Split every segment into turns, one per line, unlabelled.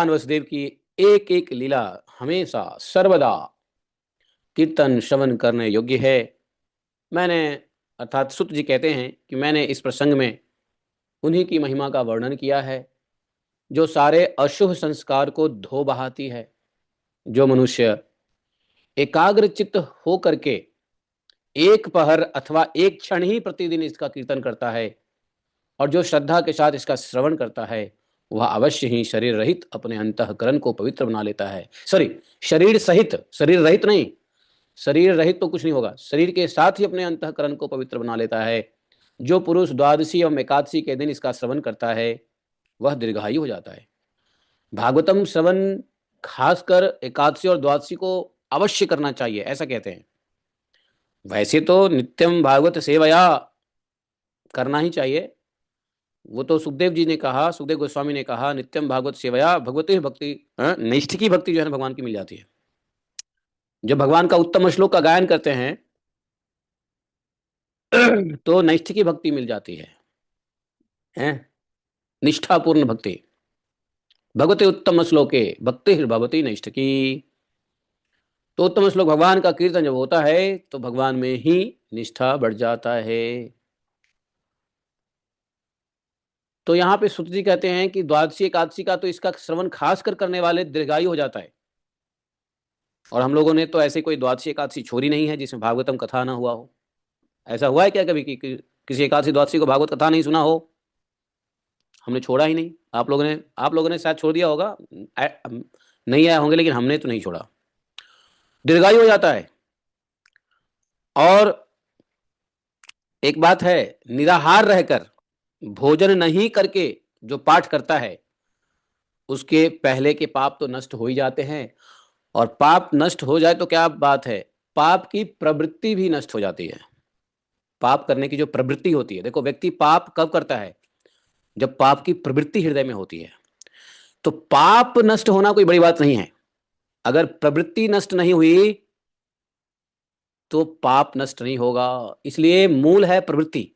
भगवान वसुदेव की एक एक लीला हमेशा सर्वदा कीर्तन श्रवण करने योग्य है। मैंने अर्थात सुत जी कहते हैं कि मैंने इस प्रसंग में उन्हीं की महिमा का वर्णन किया है जो सारे अशुभ संस्कार को धो बहाती है। जो मनुष्य एकाग्र चित्त हो करके एक पहर अथवा एक क्षण ही प्रतिदिन इसका कीर्तन करता है और जो श्रद्धा के साथ इसका श्रवण करता है वह अवश्य ही शरीर रहित अपने अंतःकरण को पवित्र बना लेता है। सॉरी, शरीर सहित, शरीर रहित नहीं, शरीर रहित तो कुछ नहीं होगा, शरीर के साथ ही अपने अंतःकरण को पवित्र बना लेता है। जो पुरुष द्वादशी एवं एकादशी के दिन इसका श्रवण करता है वह दीर्घायु हो जाता है। भागवतम श्रवण खासकर एकादशी और द्वादशी को अवश्य करना चाहिए, ऐसा कहते हैं। वैसे तो नित्यम भागवत सेवया करना ही चाहिए। वो तो सुखदेव जी ने कहा, सुखदेव गोस्वामी ने कहा, नित्यम भागवत सेवया भगवती भक्ति, निष्ठ की भक्ति जो है ना भगवान की मिल जाती है। जब भगवान का उत्तम श्लोक का गायन करते हैं तो निष्ठ की भक्ति मिल जाती है? निष्ठापूर्ण भक्ति। भगवते उत्तम श्लोके भक्ति भगवती निष्ठ की। तो उत्तम श्लोक भगवान का कीर्तन जब होता है तो भगवान में ही निष्ठा बढ़ जाता है। तो यहाँ पे सुत जी कहते हैं कि द्वादशी एकादशी का तो इसका श्रवण खास कर करने वाले दीर्घायु हो जाता है। और हम लोगों ने तो ऐसे कोई द्वादशी एकादशी छोड़ी नहीं है जिसमें भागवतम कथा ना हुआ हो। ऐसा हुआ है क्या कभी कि किसी एकादशी द्वादशी को भागवत कथा नहीं सुना हो? हमने छोड़ा ही नहीं। आप लोगों ने शायद छोड़ दिया होगा, नहीं आए होंगे, लेकिन हमने तो नहीं छोड़ा। दीर्घायु हो जाता है। और एक बात है, निराहार रहकर भोजन नहीं करके जो पाठ करता है उसके पहले के पाप तो नष्ट हो ही जाते हैं। और पाप नष्ट हो जाए तो क्या बात है, पाप की प्रवृत्ति भी नष्ट हो जाती है। पाप करने की जो प्रवृत्ति होती है, देखो व्यक्ति पाप कब करता है? जब पाप की प्रवृत्ति हृदय में होती है। तो पाप नष्ट होना कोई बड़ी बात नहीं है। अगर प्रवृत्ति नष्ट नहीं हुई तो पाप नष्ट नहीं होगा। इसलिए मूल है प्रवृत्ति।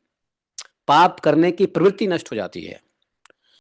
पाप करने की प्रवृत्ति नष्ट हो जाती है।